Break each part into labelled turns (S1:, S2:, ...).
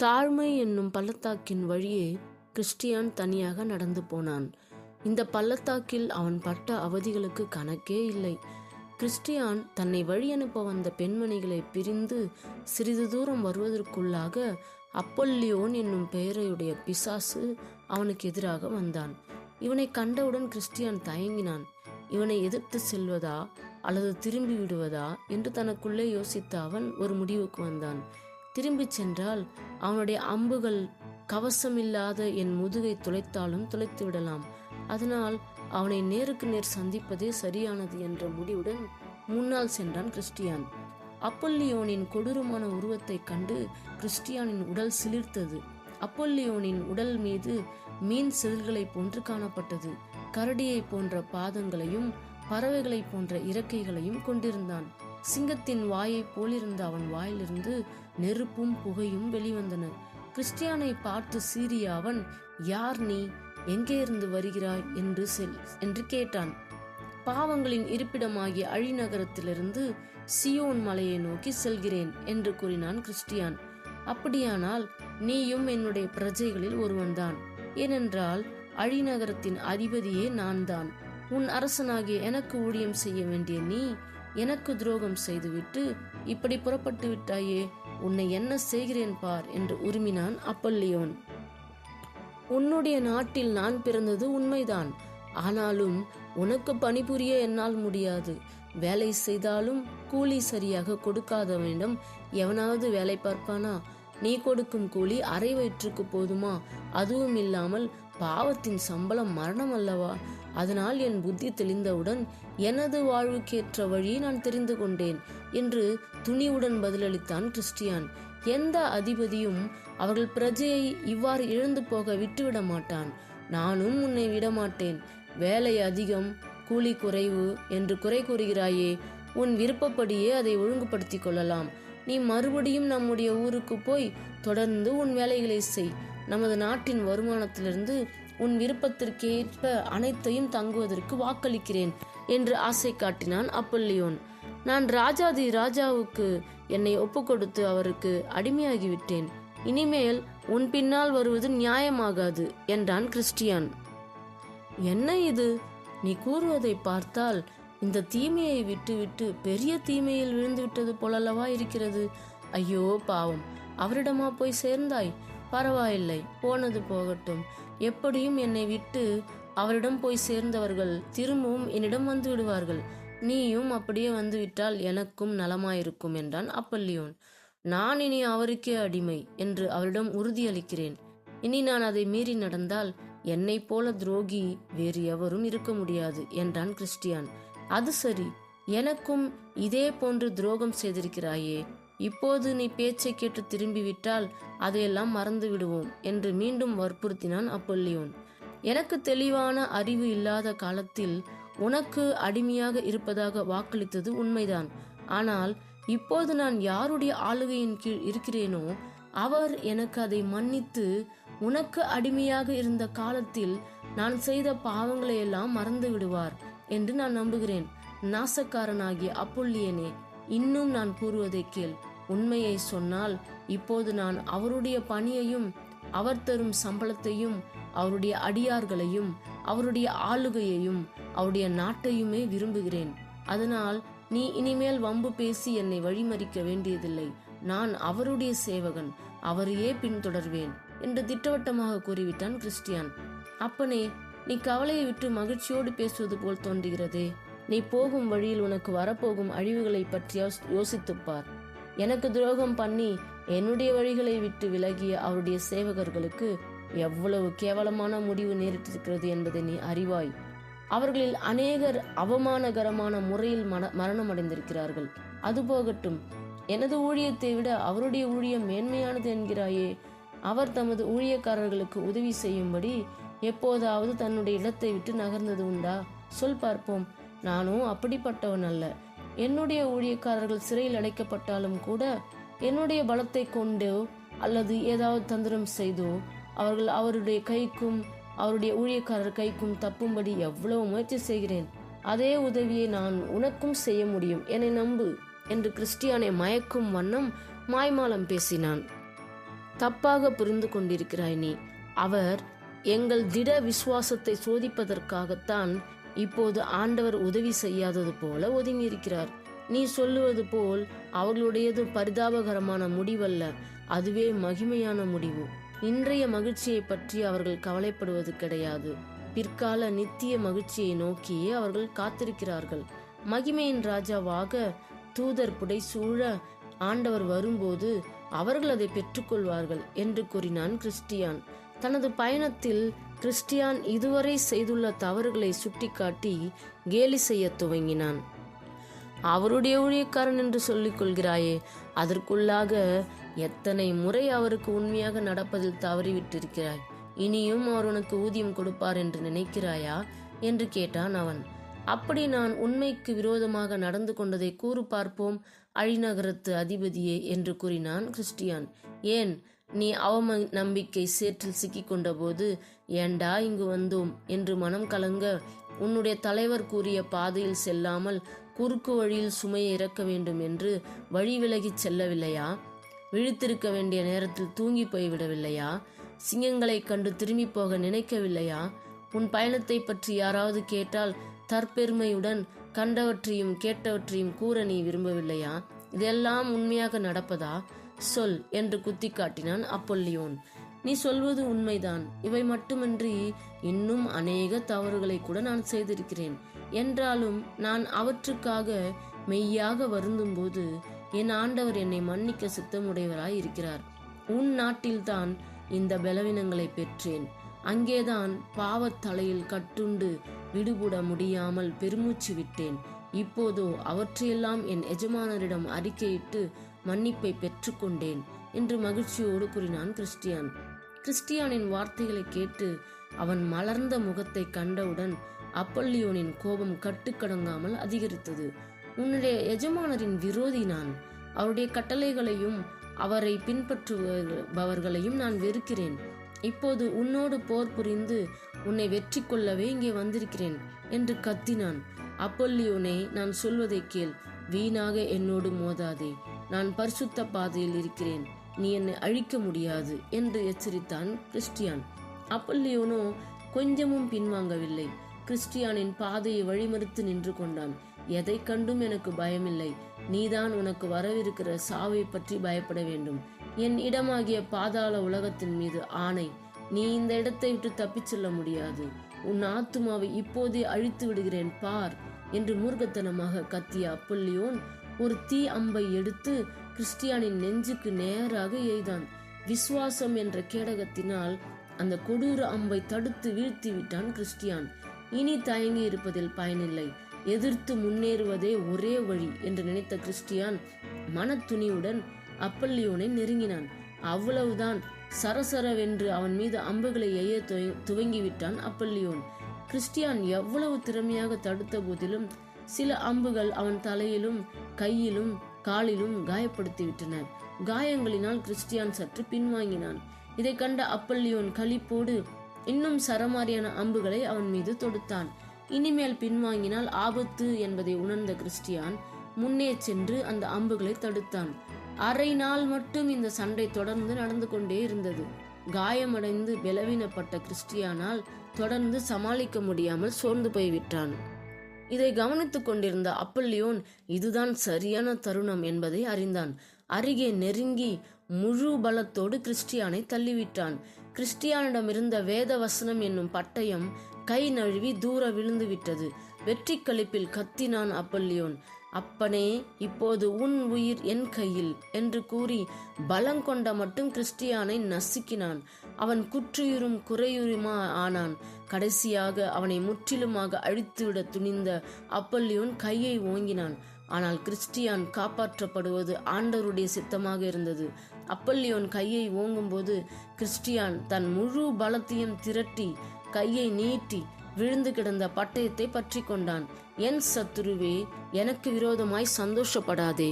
S1: தாழ்மை என்னும் பள்ளத்தாக்கின் வழியே கிறிஸ்டியான் தனியாக நடந்து போனான். இந்த பள்ளத்தாக்கில் அவன் பட்ட அவதிகளுக்கு கணக்கே இல்லை. கிறிஸ்டியான் தன்னை வழி அனுப்ப வந்த பெண்மணிகளை பிரிந்து சிறிது தூரம் வருவதற்குள்ளாக அப்பொல்லியோன் என்னும் பெயரையுடைய பிசாசு அவனுக்கு எதிராக வந்தான். இவனை கண்டவுடன் கிறிஸ்டியான் தயங்கினான். இவனை எதிர்த்து செல்வதா அல்லது திரும்பி விடுவதா என்று தனக்குள்ளே யோசித்த அவன் ஒரு முடிவுக்கு வந்தான். திரும்பி சென்றால் அவனுடைய அம்புகள் கவசமில்லாத என் முதுகை துளைத்தாலும் துளைத்து விடலாம். அதனால் அவனை நேருக்கு நேர் சந்திப்பதே சரியானது என்ற முடிவுடன் முன்னால் சென்றான் கிறிஸ்டியான். அப்பொல்லியோனின் கொடூரமான உருவத்தை கண்டு கிறிஸ்டியானின் உடல் சிலிர்த்தது. அப்பொல்லியோனின் உடல் மீது மீன் செதில்களை போன்று காணப்பட்டது. கரடியை போன்ற பாதங்களையும் பறவைகளை போன்ற இறக்கைகளையும் கொண்டிருந்தான். சிங்கத்தின் வாயை போலிருந்த அவன் வாயிலிருந்து நெருப்பும் புகையும் வெளிவந்தன. கிறிஸ்டியானை பார்த்து சீறிய அவன், யார் நீ, எங்கே இருந்து வருகிறாய் என்று கேட்டான். பாவங்களின் இருப்பிடமாகிய அழிநகரத்திலிருந்து சியோன் மலையை நோக்கி செல்கிறேன் என்று கூறினான் கிறிஸ்டியான். அப்படியானால் நீயும் என்னுடைய பிரஜைகளில் ஒருவன்தான். ஏனென்றால் அழிநகரத்தின் அதிபதியே நான் தான். உன் அரசனாகிய எனக்கு ஊழியம் செய்ய வேண்டிய நீ எனக்கு துரோகம் செய்துவிட்டு இப்படி புறப்பட்டு விட்டாயே, உன்னை என்ன செய்கிறேன் பார் என்று உருமினான் அப்பொல்லியோன். உன்னுடைய நாட்டில் நான் பிறந்தது உண்மைதான். ஆனாலும் உனக்கு பணிபுரிய என்னால் முடியாது. வேலை செய்தாலும் கூலி சரியாக கொடுக்காதவனிடம் எவனாவது வேலை பார்ப்பானா? நீ கொடுக்கும் கூலி அரை வயிற்றுக்கு போதுமா? அதுவும் இல்லாமல் பாவத்தின் சம்பளம் மரணம் அல்லவா? அதனால் என் புத்தி தெளிந்தவுடன் எனது வாழ்வுக்கேற்ற வழி நான் தெரிந்து கொண்டேன் என்று துணிவுடன் பதிலளித்தான் கிறிஸ்டியான். எந்த அதிபதியும் அவர்கள் பிரஜையை இவ்வாறு இழந்து போக விட்டுவிட மாட்டான். நானும் உன்னை விடமாட்டேன். வேலை அதிகம், கூலி குறைவு என்று குறை கூறுகிறாயே, உன் விருப்பப்படியே அதை ஒழுங்குபடுத்திக் கொள்ளலாம். நீ மறுபடியும் நம்முடைய ஊருக்கு போய் தொடர்ந்து உன் வேலைகளை செய். நமது நாட்டின் வருமானத்திலிருந்து உன் விருப்பத்திற்கேற்ப அனைத்தையும் தங்குவதற்கு வாக்களிக்கிறேன் என்று ஆசை காட்டினான் அப்பொல்லியோன். நான் ராஜாதி ராஜாவுக்கு என்னை ஒப்பு கொடுத்து அவருக்கு அடிமையாகிவிட்டேன். இனிமேல் உன் பின்னால் வருவது நியாயமாகாது என்றான் கிறிஸ்டியான். என்ன இது? நீ கூறுவதை பார்த்தால் இந்த தீமையை விட்டுவிட்டு பெரிய தீமையில் விழுந்து விட்டது போலல்லவா இருக்கிறது. ஐயோ பாவம், அவரிடமா போய் சேர்ந்தாய்? பரவாயில்லை, போனது போகட்டும். எப்படியும் என்னை விட்டு அவரிடம் போய் சேர்ந்தவர்கள் திரும்பவும் என்னிடம் வந்து விடுவார்கள். நீயும் அப்படியே வந்துவிட்டால் எனக்கும் நலமாயிருக்கும் என்றான் அப்பொல்லியோன். நான் இனி அவருக்கே அடிமை என்று அவரிடம் உறுதியளிக்கிறேன். இனி நான் அதை மீறி நடந்தால் என்னை போல துரோகி வேறு எவரும் இருக்க முடியாது என்றான் கிறிஸ்டியான். அது சரி, எனக்கும் இதே போன்று துரோகம் செய்திருக்கிறாயே. இப்போது நீ பேச்சை கேட்டு திரும்பிவிட்டால் அதையெல்லாம் மறந்து விடுவோம் என்று மீண்டும் வற்புறுத்தினான் அப்பொல்லியோன். எனக்கு தெளிவான அறிவு இல்லாத காலத்தில் உனக்கு அடிமையாக இருப்பதாக வாக்களித்தது உண்மைதான். ஆனால் இப்போது நான் யாருடைய ஆளுகையின் கீழ் இருக்கிறேனோ அவர் எனக்கு அதை மன்னித்து உனக்கு அடிமையாக இருந்த காலத்தில் நான் செய்த பாவங்களை எல்லாம் மறந்து விடுவார் என்று நான் நம்புகிறேன். நாசக்காரனாகிய அப்பொல்லியனே, இன்னும் நான் கூறுவதை கேள். உண்மையை சொன்னால் இப்போது நான் அவருடைய பணியையும் அவர் தரும் சம்பளத்தையும் அவருடைய அடியார்களையும் அவருடைய ஆளுகையையும் அவருடைய நாட்டையுமே விரும்புகிறேன். அதனால் நீ இனிமேல் வம்பு பேசி என்னை வழிமறிக்க வேண்டியதில்லை. நான் அவருடைய சேவகன், அவரையே பின்தொடர்வேன் என்று திட்டவட்டமாக கூறிவிட்டான் கிறிஸ்டியான். அப்பனே, நீ கவலையை விட்டு மகிழ்ச்சியோடு பேசுவது போல் தோன்றுகிறதே. நீ போகும் வழியில் உனக்கு வரப்போகும் அழிவுகளை பற்றி யோசித்துப்பார். எனக்கு துரோகம் பண்ணி என்னுடைய வழிகளை விட்டு விலகிய அவருடைய சேவகர்களுக்கு எவ்வளவு கேவலமான முடிவு நேரிட்டிருக்கிறது என்பதை நீ அறிவாய். அவர்களில் அநேகர் அவமானகரமான முறையில் மரணம் அடைந்திருக்கிறார்கள். அது போகட்டும், எனது ஊழியத்தை விட அவருடைய ஊழியம் மேன்மையானது என்கிறாயே. அவர் தமது ஊழியக்காரர்களுக்கு உதவி செய்யும்படி எப்போதாவது தன்னுடைய இடத்தை விட்டு நகர்ந்தது உண்டா? சொல் பார்ப்போம். நானும் அப்படிப்பட்டவன் அல்ல. என்னுடைய ஊழியக்காரர்கள் சிறையில் அடைக்கப்பட்டாலும் கூட என்னுடைய பலத்தை கொண்டோ அல்லது ஏதாவது தந்திரம் செய்தோ அவர்கள் அவருடைய கைக்கும் அவருடைய ஊழியக்காரர் கைக்கும் தப்பும்படி எவ்வளவு முயற்சி செய்கிறேன். அதே உதவியை நான் உனக்கும் செய்ய முடியும், என்னை நம்பு என்று கிறிஸ்டியானை மயக்கும் வண்ணம் மாய்மாலம் பேசினான். தப்பாக புரிந்து கொண்டிருக்கிறாய் நீ. அவர் எங்கள் திட விசுவாசத்தை சோதிப்பதற்காகத்தான் இப்போது ஆண்டவர் உதவி செய்யாதது போல ஒதுங்கியிருக்கிறார். நீ சொல்லுவது போல் அவர்களுடையது பரிதாபகரமான முடிவல்ல, அதுவே மகிமையான முடிவு. இன்றைய மகிழ்ச்சியை பற்றி அவர்கள் கவலைப்படுவது கிடையாது. பிற்கால நித்திய மகிழ்ச்சியை நோக்கியே அவர்கள் காத்திருக்கிறார்கள். மகிமையின் ராஜாவாக தூதர் புடைசூழ ஆண்டவர் வரும்போது அவர்கள் அதை பெற்றுக்கொள்வார்கள் என்று கூறினான் கிறிஸ்டியான். தனது பயணத்தில் கிறிஸ்டியான் இதுவரை செய்துள்ள தவறுகளை சுட்டிக்காட்டி கேலி செய்ய துவங்கினான். அவருடைய ஊழியக்காரன் என்று சொல்லிக் கொள்கிறாயே, அதற்குள்ளாக எத்தனை முறை அவருக்கு உண்மையாக நடப்பதில் தவறிவிட்டிருக்கிறாய். இனியும் அவர் உனக்கு ஊதியம் கொடுப்பார் என்று நினைக்கிறாயா என்று கேட்டான் அவன். அப்படி நான் உண்மைக்கு விரோதமாக நடந்து கொண்டதை கூறு பார்ப்போம், அழிநகரத்து அதிபதியே என்று கூறினான் கிறிஸ்டியான். ஏன், நீ நம்பிக்கை சேற்றில் சிக்கிக் கொண்ட போது ஏண்டா இங்கு வந்தோம் என்று மனம் கலங்க உன்னுடைய தலைவர் கூறிய பாதையில் செல்லாமல் குறுக்கு வழியில் சுமையை இறக்க வேண்டும் என்று வழி விலகிச் செல்லவில்லையா? விழித்திருக்க வேண்டிய நேரத்தில் தூங்கி போய்விடவில்லையா? சிங்கங்களை கண்டு திரும்பி போக நினைக்கவில்லையா? உன் பயணத்தை பற்றி யாராவது கேட்டால் தற்பெருமையுடன் கண்டவற்றையும் கேட்டவற்றையும் கூற நீ விரும்பவில்லையா? இதெல்லாம் உண்மையாக நடப்பதா? சொல் என்று குத்தி காட்டினான் அப்பொல்லியோன். நீ சொல்வது உண்மைதான். இவை மட்டுமின்றி இன்னும் அநேக தவறுகளை கூட நான் செய்திருக்கிறேன். என்றாலும் நான் அவற்றுக்காக மெய்யாக வருந்தும் போது என் ஆண்டவர் என்னை மன்னிக்க சித்தமுடையவராய் இருக்கிறார். உன் நாட்டில்தான் இந்த பலவீனங்களை பெற்றேன். அங்கேதான் பாவத்தலையில் கட்டுண்டு விடுபட முடியாமல் பெருமூச்சு விட்டேன். இப்போதோ அவற்றையெல்லாம் என் எஜமானரிடம் அறிக்கையிட்டு மன்னிப்பை பெற்றுக்கொண்டேன் என்று மகிழ்ச்சியோடு கூறினான் கிறிஸ்டியான். கிறிஸ்டியானின் வார்த்தைகளை கேட்டு அவன் மலர்ந்த முகத்தை கண்டவுடன் அப்பொல்லியோனின் கோபம் கட்டுக்கடங்காமல் அதிகரித்தது. உன்னுடைய எஜமானரின் விரோதி நான். அவருடைய கட்டளைகளையும் அவரை பின்பற்றுபவர்களையும் நான் வெறுக்கிறேன். இப்போது உன்னோடு போர் புரிந்து உன்னை வெற்றி கொள்ளவே இங்கே வந்திருக்கிறேன் என்று கத்தினான். அப்பொல்லியோனே, நான் சொல்வதை கேள். வீணாக என்னோடு மோதாதே. நான் பரிசுத்த பாதையில் இருக்கிறேன். நீ என்னை அழிக்க முடியாது என்று எச்சரித்தான் கிறிஸ்டியான். அப்பொல்லியோனோ கொஞ்சமும் பின்வாங்கவில்லை. கிறிஸ்டியானின் பாதையை வழிமறித்து நின்று கொண்டான். எதை கண்டும் எனக்கு பயமில்லை. நீதான் உனக்கு வரவிருக்கிற சாவை பற்றி பயப்பட வேண்டும். என் இடமாகிய பாதாள உலகத்தின் மீது ஆணை, நீ இந்த இடத்தை விட்டு தப்பிச் செல்ல முடியாது. உன் ஆத்துமாவை இப்போதே அழித்து விடுகிறேன் பார் என்று மூர்க்கத்தனமாக கத்திய அப்பொல்லியோன் ஒரு தீ அம்பை எடுத்து கிறிஸ்டியானின் நெஞ்சுக்கு நேராக எய்தான். விசுவாசம் என்ற கேடகத்தினால் அந்த கொடூர அம்பை தடுத்து வீழ்த்தி விட்டான் கிறிஸ்டியான். இனி தயங்கி இருப்பதில் பயனில்லை, எதிர்த்து முன்னேறுவதே ஒரே வழி என்று நினைத்த கிறிஸ்டியான் மனத்துணிவுடன் அப்பொல்லியோனை நெருங்கினான். அவ்வளவுதான், சரசரவென்று அவன் மீது அம்புகளை எய்ய துவங்கிவிட்டான் அப்பொல்லியோன். கிறிஸ்டியான் எவ்வளவு திறமையாக தடுத்த போதிலும் சில அம்புகள் அவன் தலையிலும் கையிலும் காலிலும் காயப்படுத்திவிட்டன. காயங்களினால் கிறிஸ்டியான் சற்று பின்வாங்கினான். இதை கண்ட அப்பொல்லியோன் களிப்போடு இன்னும் சரமாரியான அம்புகளை அவன் மீது தொடுத்தான். இனிமேல் பின்வாங்கினால் ஆபத்து என்பதை உணர்ந்த கிறிஸ்டியான் முன்னே சென்று அந்த அம்புகளை தடுத்தான். அரை நாள் மட்டும் இந்த சண்டை தொடர்ந்து நடந்து கொண்டே இருந்தது. காயமடைந்து பலவீனப்பட்ட கிறிஸ்டியானால் தொடர்ந்து சமாளிக்க முடியாமல் சோர்ந்து போய்விட்டான். இதை கவனித்துக் கொண்டிருந்த அப்பொல்லியோன் இதுதான் சரியான தருணம் என்பதை அறிந்தான். அருகே நெருங்கி முழு பலத்தோடு கிறிஸ்டியானை தள்ளிவிட்டான். கிறிஸ்டியானிடமிருந்த வேத வசனம் என்னும் பட்டயம் கை நழுவி தூர விழுந்து விட்டது. வெற்றி களிப்பில் கத்தினான் அப்பொல்லியோன். அப்பனே, இப்போது உன் உயிர் என் கையில் என்று கூறி பலங்கொண்ட மட்டும் கிறிஸ்டியானை நசுக்கினான். அவன் குற்றுயிரும் குறையுரிமா ஆனான். கடைசியாக அவனை முற்றிலுமாக அழித்துவிட துணிந்த அப்பொல்லியோன் கையை ஓங்கினான். ஆனால் கிறிஸ்டியான் காப்பாற்றப்படுவது ஆண்டவருடைய சித்தமாக இருந்தது. அப்பொல்லியோன் கையை ஓங்கும்போது கிறிஸ்டியான் தன் முழு பலத்தையும் திரட்டி கையை நீட்டி விழுந்து கிடந்த பட்டயத்தை பற்றி கொண்டான். என் சத்துருவே, எனக்கு விரோதமாய் சந்தோஷப்படாதே,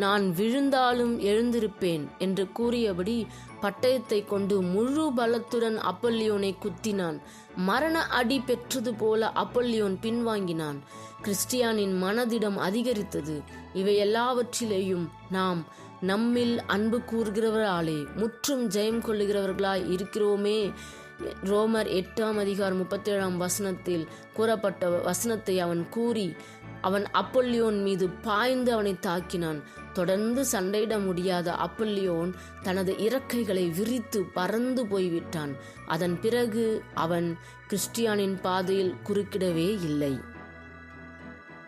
S1: நான் விழுந்தாலும் எழுந்திருப்பேன் என்று கூறியபடி பட்டயத்தை கொண்டு முழு பலத்துடன் அப்பொல்லியோனை குத்தினான். மரண அடி பெற்றது போல அப்பொல்லியோன் பின்வாங்கினான். கிறிஸ்டியானின் மனதிடம் அதிகரித்தது. இவை எல்லாவற்றிலேயும் நாம் நம்மில் அன்பு கூறுகிறவராலே முற்றும் ஜெயம் கொள்ளுகிறவர்களாய் இருக்கிறோமே. ரோமர் 8:37 கூறப்பட்ட வசனத்தை அவன் கூறி அவன் அப்பொல்லியோன் மீது பாய்ந்து அவனை தாக்கினான். தொடர்ந்து சண்டையிட முடியாத அப்பொல்லியோன் தனது இறக்கைகளை விரித்து பறந்து போய்விட்டான். அதன் பிறகு அவன் கிறிஸ்டியானின் பாதையில் குறுக்கிடவே இல்லை.